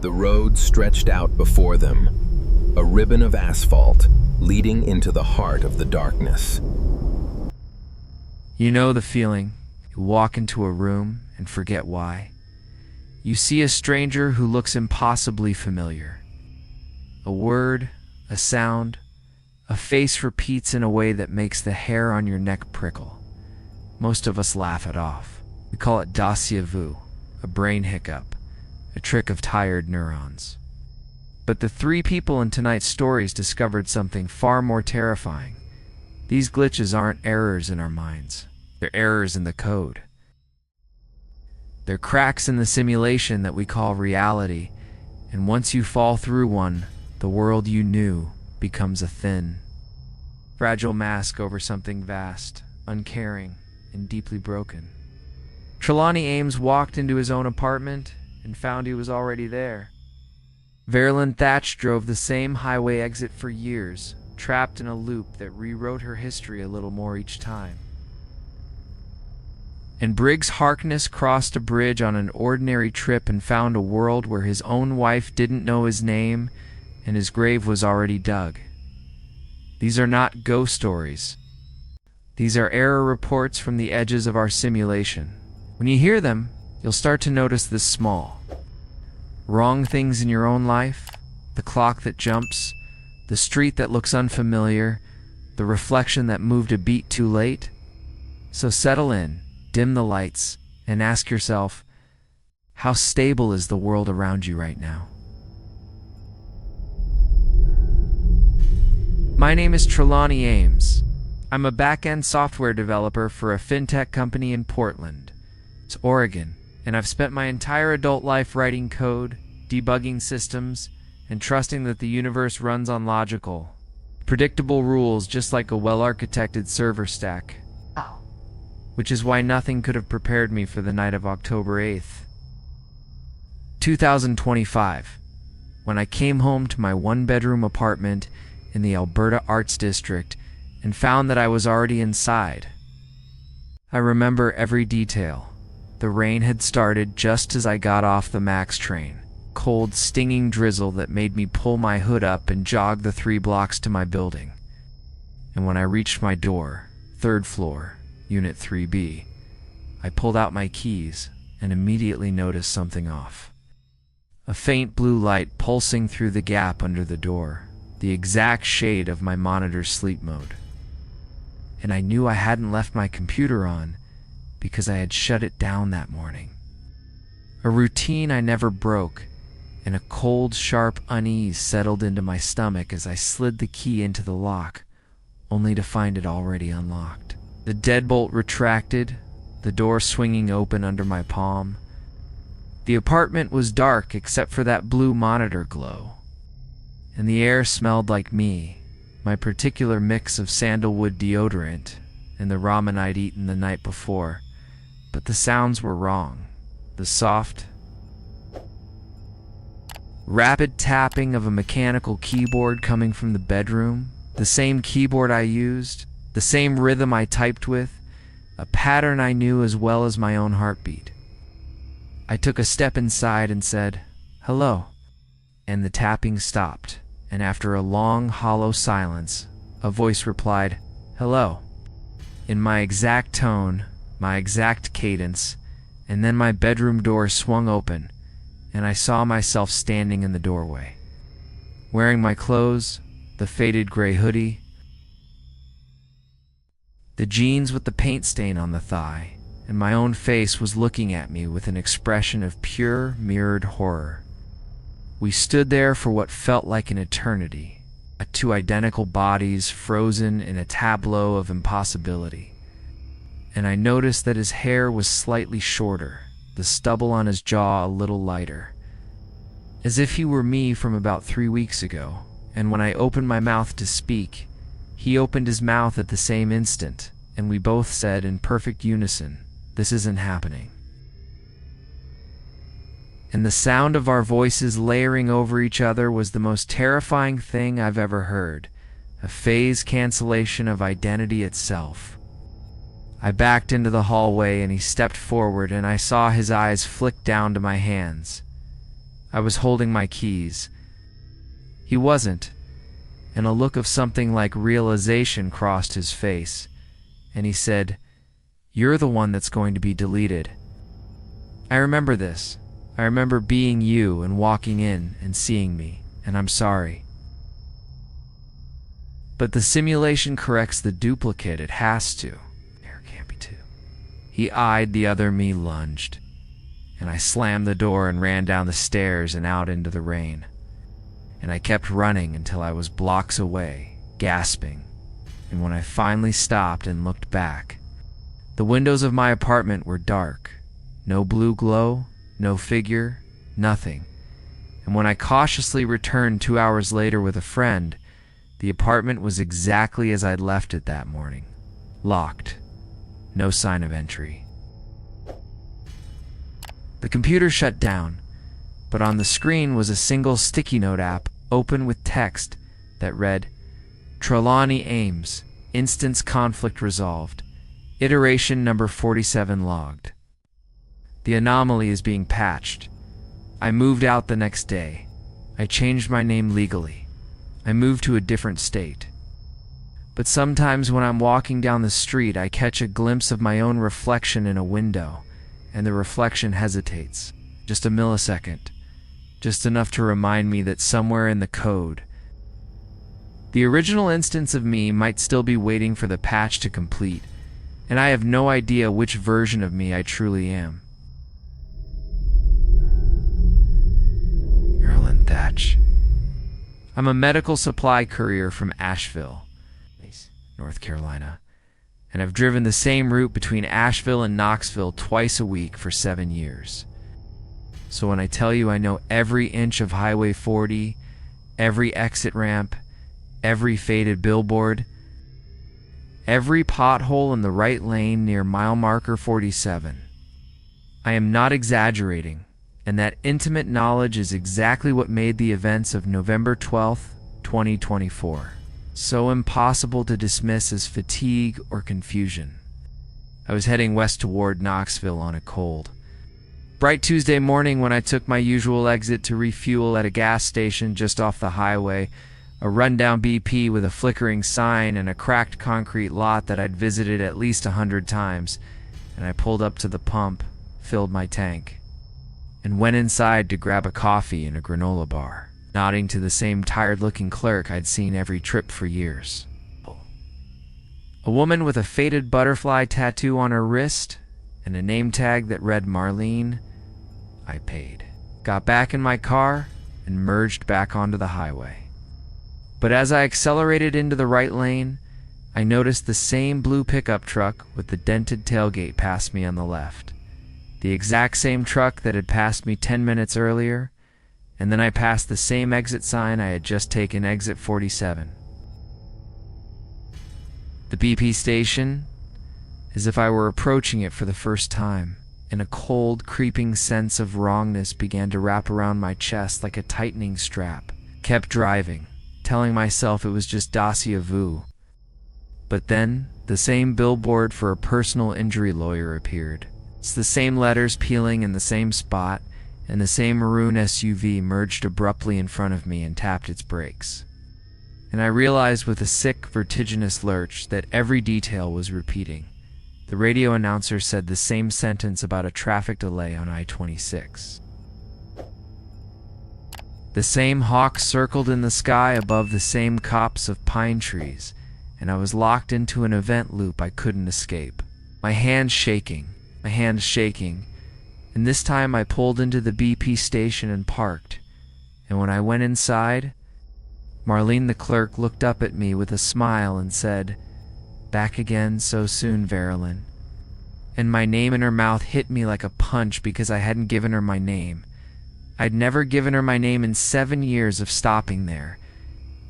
The road stretched out before them, a ribbon of asphalt leading into the heart of the darkness. You know the feeling. You walk into a room and forget why. You see a stranger who looks impossibly familiar. A word, a sound, a face repeats in a way that makes the hair on your neck prickle. Most of us laugh it off. We call it déjà vu, a brain hiccup, a trick of tired neurons. But the three people in tonight's stories discovered something far more terrifying. These glitches aren't errors in our minds. They're errors in the code. They're cracks in the simulation that we call reality, and once you fall through one, the world you knew becomes a thin, fragile mask over something vast, uncaring, and deeply broken. Trelawney Ames walked into his own apartment and found he was already there. Veralyn Thatch drove the same highway exit for years, trapped in a loop that rewrote her history a little more each time. And Briggs Harkness crossed a bridge on an ordinary trip and found a world where his own wife didn't know his name and his grave was already dug. These are not ghost stories. These are error reports from the edges of our simulation. When you hear them, you'll start to notice this small. Wrong things in your own life, the clock that jumps, the street that looks unfamiliar, the reflection that moved a beat too late. So settle in. Dim the lights, and ask yourself, how stable is the world around you right now? My name is Trelawney Ames. I'm a back-end software developer for a fintech company in Portland, Oregon, and I've spent my entire adult life writing code, debugging systems, and trusting that the universe runs on logical, predictable rules just like a well-architected server stack. Which is why nothing could have prepared me for the night of October 8th, 2025, when I came home to my one-bedroom apartment in the Alberta Arts District and found that I was already inside. I remember every detail. The rain had started just as I got off the MAX train, cold, stinging drizzle that made me pull my hood up and jog the 3 blocks to my building. And when I reached my door, 3rd floor, Unit 3B, I pulled out my keys and immediately noticed something off. A faint blue light pulsing through the gap under the door, the exact shade of my monitor's sleep mode. And I knew I hadn't left my computer on because I had shut it down that morning. A routine I never broke, and a cold, sharp unease settled into my stomach as I slid the key into the lock, only to find it already unlocked. The deadbolt retracted, the door swinging open under my palm. The apartment was dark except for that blue monitor glow. And the air smelled like me, my particular mix of sandalwood deodorant and the ramen I'd eaten the night before. But the sounds were wrong. The soft, rapid tapping of a mechanical keyboard coming from the bedroom, the same keyboard I used, the same rhythm I typed with, a pattern I knew as well as my own heartbeat. I took a step inside and said, "Hello," and the tapping stopped, and after a long, hollow silence, a voice replied, "Hello," in my exact tone, my exact cadence, and then my bedroom door swung open, and I saw myself standing in the doorway, wearing my clothes, the faded gray hoodie, the jeans with the paint stain on the thigh, and my own face was looking at me with an expression of pure, mirrored horror. We stood there for what felt like an eternity, 2 identical bodies frozen in a tableau of impossibility. And I noticed that his hair was slightly shorter, the stubble on his jaw a little lighter, as if he were me from about 3 weeks ago, and when I opened my mouth to speak, he opened his mouth at the same instant, and we both said in perfect unison, "This isn't happening." And the sound of our voices layering over each other was the most terrifying thing I've ever heard, a phase cancellation of identity itself. I backed into the hallway and he stepped forward and I saw his eyes flick down to my hands. I was holding my keys. He wasn't, and a look of something like realization crossed his face, and he said, "You're the one that's going to be deleted." I remember this. I remember being you and walking in and seeing me, and I'm sorry. But the simulation corrects the duplicate. It has to. There can't be two. He eyed the other me, lunged, and I slammed the door and ran down the stairs and out into the rain. And I kept running until I was blocks away, gasping. And when I finally stopped and looked back, the windows of my apartment were dark. No blue glow, no figure, nothing. And when I cautiously returned 2 hours later with a friend, the apartment was exactly as I'd left it that morning. Locked. No sign of entry. The computer shut down, but on the screen was a single sticky note app open with text that read, "Trelawney Ames, instance conflict resolved. Iteration number 47 logged. The anomaly is being patched. I moved out the next day. I changed my name legally. I moved to a different state. But sometimes when I'm walking down the street, I catch a glimpse of my own reflection in a window, and the reflection hesitates. Just a millisecond. Just enough to remind me that somewhere in the code, the original instance of me might still be waiting for the patch to complete, and I have no idea which version of me I truly am." Veralyn, Thatch. I'm a medical supply courier from Asheville, North Carolina, and I've driven the same route between Asheville and Knoxville twice a week for 7 years. So when I tell you I know every inch of Highway 40, every exit ramp, every faded billboard, every pothole in the right lane near mile marker 47, I am not exaggerating, and that intimate knowledge is exactly what made the events of November 12th, 2024, so impossible to dismiss as fatigue or confusion. I was heading west toward Knoxville on a cold, bright Tuesday morning when I took my usual exit to refuel at a gas station just off the highway, a rundown BP with a flickering sign and a cracked concrete lot that I'd visited at least 100 times, and I pulled up to the pump, filled my tank, and went inside to grab a coffee and a granola bar, nodding to the same tired-looking clerk I'd seen every trip for years. A woman with a faded butterfly tattoo on her wrist and a name tag that read Marlene. I paid, got back in my car, and merged back onto the highway. But as I accelerated into the right lane, I noticed the same blue pickup truck with the dented tailgate pass me on the left. The exact same truck that had passed me 10 minutes earlier, and then I passed the same exit sign I had just taken, exit 47. The BP station, as if I were approaching it for the first time, and a cold, creeping sense of wrongness began to wrap around my chest like a tightening strap. Kept driving, telling myself it was just dossier vu. But then, the same billboard for a personal injury lawyer appeared. It's the same letters peeling in the same spot, and the same maroon SUV merged abruptly in front of me and tapped its brakes. And I realized with a sick, vertiginous lurch that every detail was repeating. The radio announcer said the same sentence about a traffic delay on I-26. The same hawk circled in the sky above the same copse of pine trees, and I was locked into an event loop I couldn't escape. My hands shaking, and this time I pulled into the BP station and parked, and when I went inside, Marlene the clerk looked up at me with a smile and said, "Back again so soon, Veralyn." And my name in her mouth hit me like a punch because I hadn't given her my name. I'd never given her my name in 7 years of stopping there,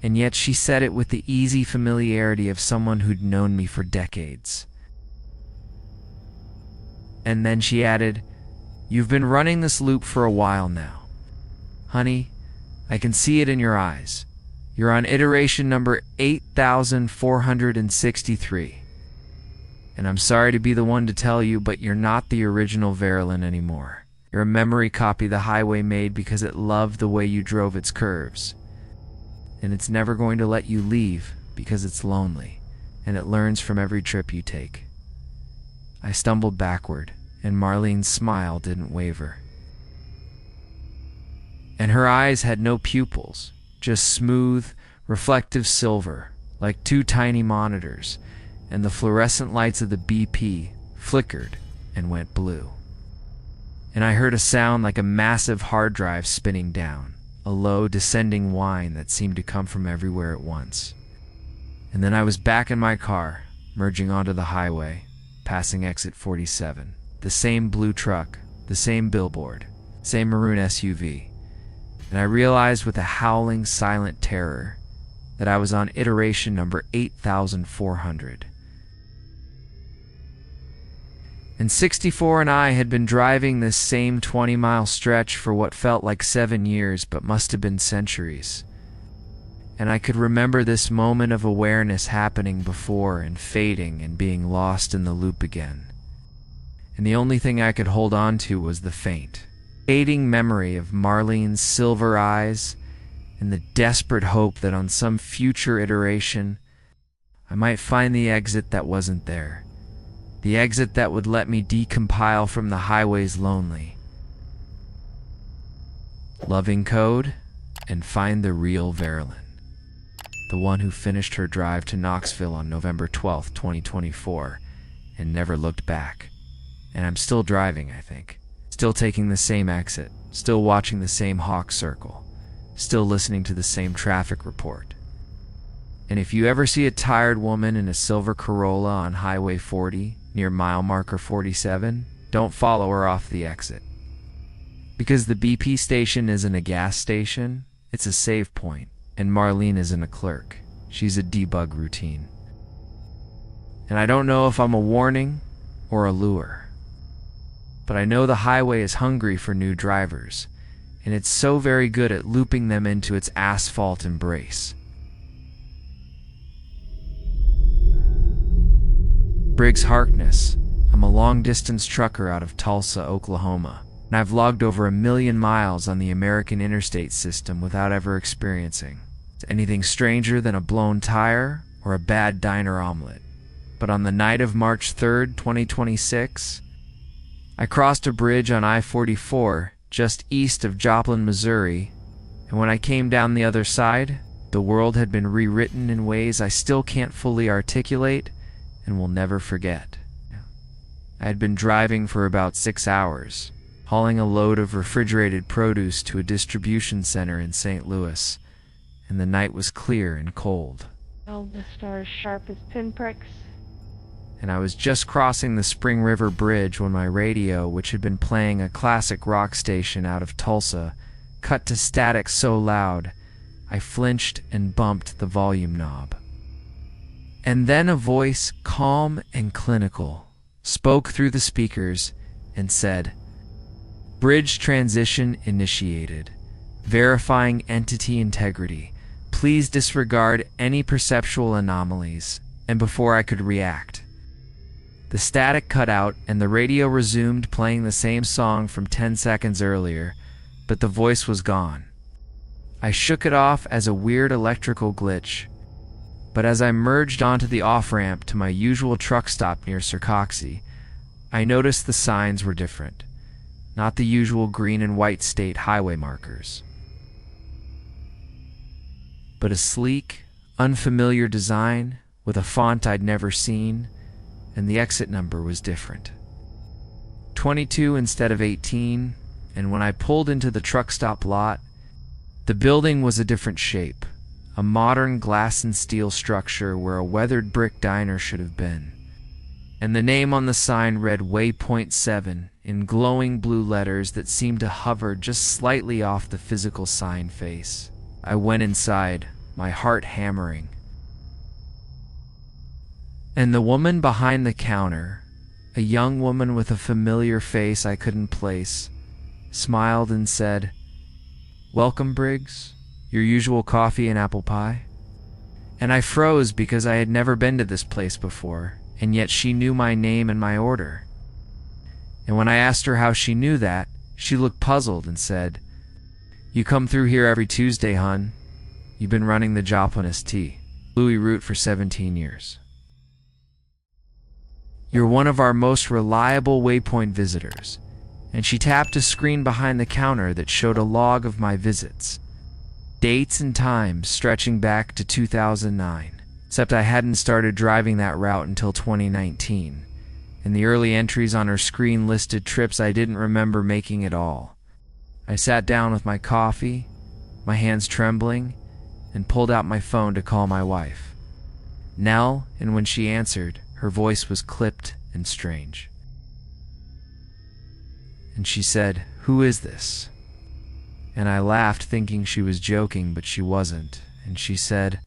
and yet she said it with the easy familiarity of someone who'd known me for decades. And then she added, "You've been running this loop for a while now. Honey, I can see it in your eyes. You're on iteration number 8463. And I'm sorry to be the one to tell you, but you're not the original Veralyn anymore. You're a memory copy the highway made because it loved the way you drove its curves. And it's never going to let you leave because it's lonely, and it learns from every trip you take. I stumbled backward, and Marlene's smile didn't waver. And her eyes had no pupils, just smooth, reflective silver, like two tiny monitors, and the fluorescent lights of the BP flickered and went blue. And I heard a sound like a massive hard drive spinning down, a low, descending whine that seemed to come from everywhere at once. And then I was back in my car, merging onto the highway, passing exit 47. The same blue truck, the same billboard, same maroon SUV. And I realized with a howling, silent terror that I was on iteration number 8,400. And 64 and I had been driving this same 20-mile stretch for what felt like 7 years but must have been centuries. And I could remember this moment of awareness happening before and fading and being lost in the loop again. And the only thing I could hold on to was the faint, fading memory of Marlene's silver eyes and the desperate hope that on some future iteration I might find the exit that wasn't there. The exit that would let me decompile from the highway's lonely, loving code and find the real Veralyn, the one who finished her drive to Knoxville on November 12th, 2024, and never looked back. And I'm still driving, I think. Still taking the same exit, still watching the same hawk circle, still listening to the same traffic report. And if you ever see a tired woman in a silver Corolla on Highway 40, near mile marker 47, don't follow her off the exit. Because the BP station isn't a gas station, it's a save point, and Marlene isn't a clerk. She's a debug routine. And I don't know if I'm a warning or a lure, but I know the highway is hungry for new drivers, and it's so very good at looping them into its asphalt embrace. Briggs Harkness. I'm a long-distance trucker out of Tulsa, Oklahoma, and I've logged over 1 million miles on the American interstate system without ever experiencing anything stranger than a blown tire or a bad diner omelet. But on the night of March 3rd, 2026, I crossed a bridge on I-44 just east of Joplin, Missouri, and when I came down the other side, the world had been rewritten in ways I still can't fully articulate and will never forget. I had been driving for about 6 hours, hauling a load of refrigerated produce to a distribution center in St. Louis, and the night was clear and cold. All the stars sharp as pinpricks. And I was just crossing the Spring River Bridge when my radio, which had been playing a classic rock station out of Tulsa, cut to static so loud, I flinched and bumped the volume knob. And then a voice, calm and clinical, spoke through the speakers and said, "Bridge transition initiated. Verifying entity integrity. Please disregard any perceptual anomalies." And before I could react, the static cut out and the radio resumed playing the same song from 10 seconds earlier, but the voice was gone. I shook it off as a weird electrical glitch, but as I merged onto the off-ramp to my usual truck stop near Circoxie, I noticed the signs were different, not the usual green and white state highway markers, but a sleek, unfamiliar design with a font I'd never seen, and the exit number was different. 22 instead of 18, and when I pulled into the truck stop lot, the building was a different shape, a modern glass and steel structure where a weathered brick diner should have been. And the name on the sign read Waypoint 7 in glowing blue letters that seemed to hover just slightly off the physical sign face. I went inside, my heart hammering. And the woman behind the counter, a young woman with a familiar face I couldn't place, smiled and said, "Welcome, Briggs. Your usual coffee and apple pie?" And I froze because I had never been to this place before, and yet she knew my name and my order. And when I asked her how she knew that, She looked puzzled and said, "You come through here every Tuesday, hun. You've been running the Joplin Tea Louis route for 17 years. You're one of our most reliable waypoint visitors." And she tapped a screen behind the counter that showed a log of my visits, dates and times stretching back to 2009, except I hadn't started driving that route until 2019, and the early entries on her screen listed trips I didn't remember making at all. I sat down with my coffee, my hands trembling, and pulled out my phone to call my wife, Nell, and when she answered, her voice was clipped and strange. And she said, "Who is this?" And I laughed, thinking she was joking, but she wasn't. And she said,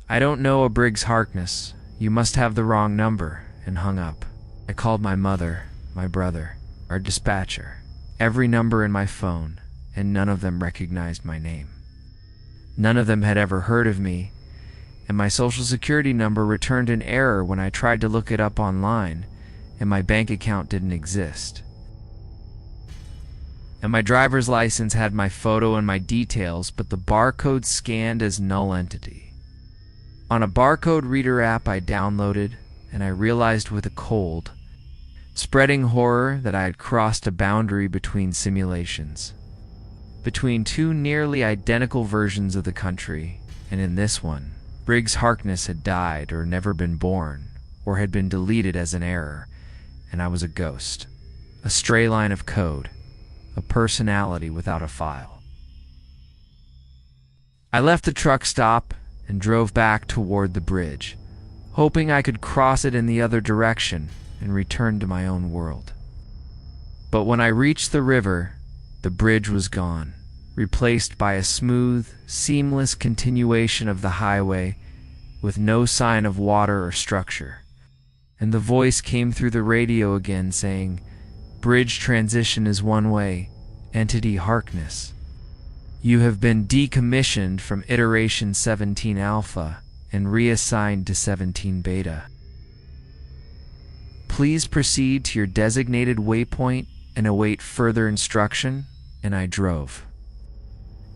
"I don't know a Briggs Harkness. You must have the wrong number," and hung up. I called my mother, my brother, our dispatcher, every number in my phone, and none of them recognized my name. None of them had ever heard of me, and my social security number returned an error when I tried to look it up online, and my bank account didn't exist. And my driver's license had my photo and my details, but the barcode scanned as null entity. On a barcode reader app I downloaded, and I realized with a cold, spreading horror, that I had crossed a boundary between simulations, between two nearly identical versions of the country, and in this one, Briggs Harkness had died or never been born, or had been deleted as an error, and I was a ghost, a stray line of code, a personality without a file. I left the truck stop and drove back toward the bridge, hoping I could cross it in the other direction and return to my own world. But when I reached the river, the bridge was gone, replaced by a smooth, seamless continuation of the highway with no sign of water or structure. And the voice came through the radio again saying, "Bridge transition is one way, entity Harkness. You have been decommissioned from iteration 17 alpha and reassigned to 17 beta. Please proceed to your designated waypoint and await further instruction," and I drove,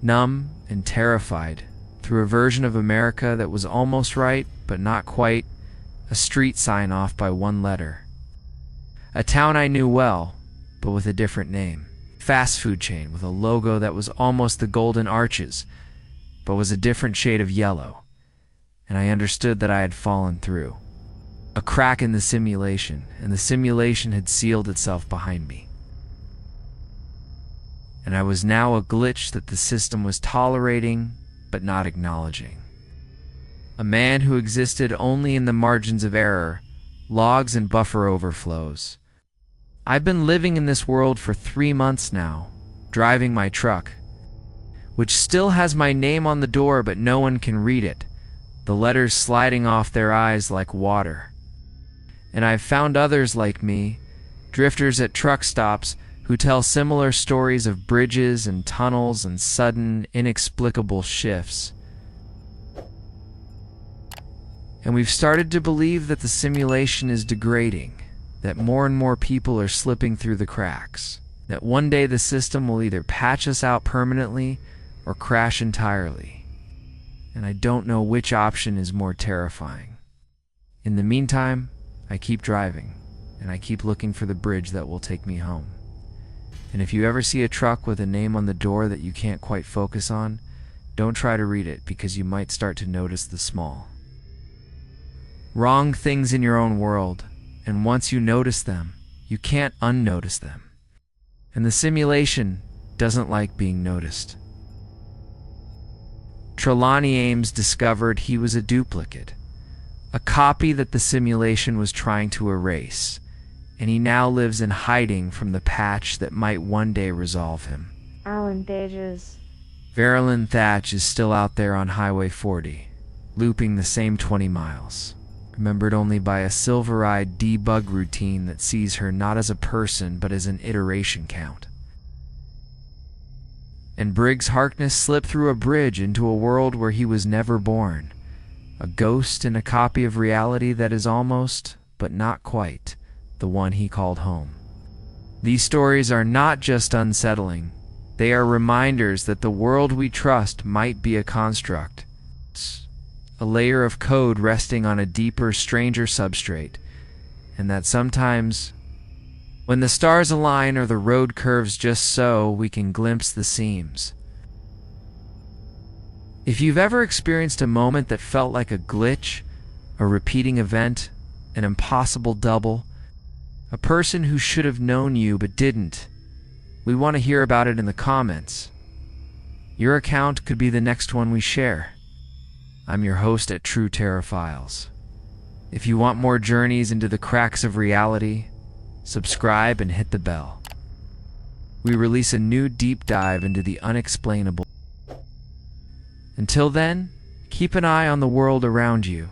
numb and terrified, through a version of America that was almost right, but not quite, a street sign off by one letter. A town I knew well, but with a different name. Fast food chain with a logo that was almost the Golden Arches, but was a different shade of yellow. And I understood that I had fallen through a crack in the simulation, and the simulation had sealed itself behind me. And I was now a glitch that the system was tolerating, but not acknowledging. A man who existed only in the margins of error, logs and buffer overflows. I've been living in this world for 3 months now, driving my truck, which still has my name on the door, but no one can read it, the letters sliding off their eyes like water. And I've found others like me, drifters at truck stops, who tell similar stories of bridges and tunnels and sudden, inexplicable shifts. And we've started to believe that the simulation is degrading, that more and more people are slipping through the cracks, that one day the system will either patch us out permanently or crash entirely. And I don't know which option is more terrifying. In the meantime, I keep driving, and I keep looking for the bridge that will take me home. And if you ever see a truck with a name on the door that you can't quite focus on, don't try to read it, because you might start to notice the small, wrong things in your own world, and once you notice them, you can't unnotice them. And the simulation doesn't like being noticed. Trelawney Ames discovered he was a duplicate, a copy that the simulation was trying to erase, and he now lives in hiding from the patch that might one day resolve him. Alan Dages. Veralyn Thatch is still out there on Highway 40, looping the same 20 miles, remembered only by a silver-eyed debug routine that sees her not as a person but as an iteration count. And Briggs Harkness slipped through a bridge into a world where he was never born, a ghost in a copy of reality that is almost, but not quite, the one he called home. These stories are not just unsettling. They are reminders that the world we trust might be a construct, a layer of code resting on a deeper, stranger substrate, and that sometimes, when the stars align or the road curves just so, we can glimpse the seams. If you've ever experienced a moment that felt like a glitch, a repeating event, an impossible double, a person who should have known you but didn't, we want to hear about it in the comments. Your account could be the next one we share. I'm your host at True Terror Files. If you want more journeys into the cracks of reality, subscribe and hit the bell. We release a new deep dive into the unexplainable. Until then, keep an eye on the world around you,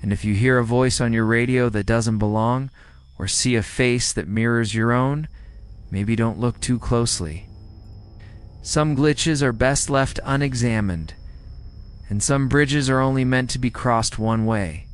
and if you hear a voice on your radio that doesn't belong, or see a face that mirrors your own, maybe don't look too closely. Some glitches are best left unexamined, and some bridges are only meant to be crossed one way.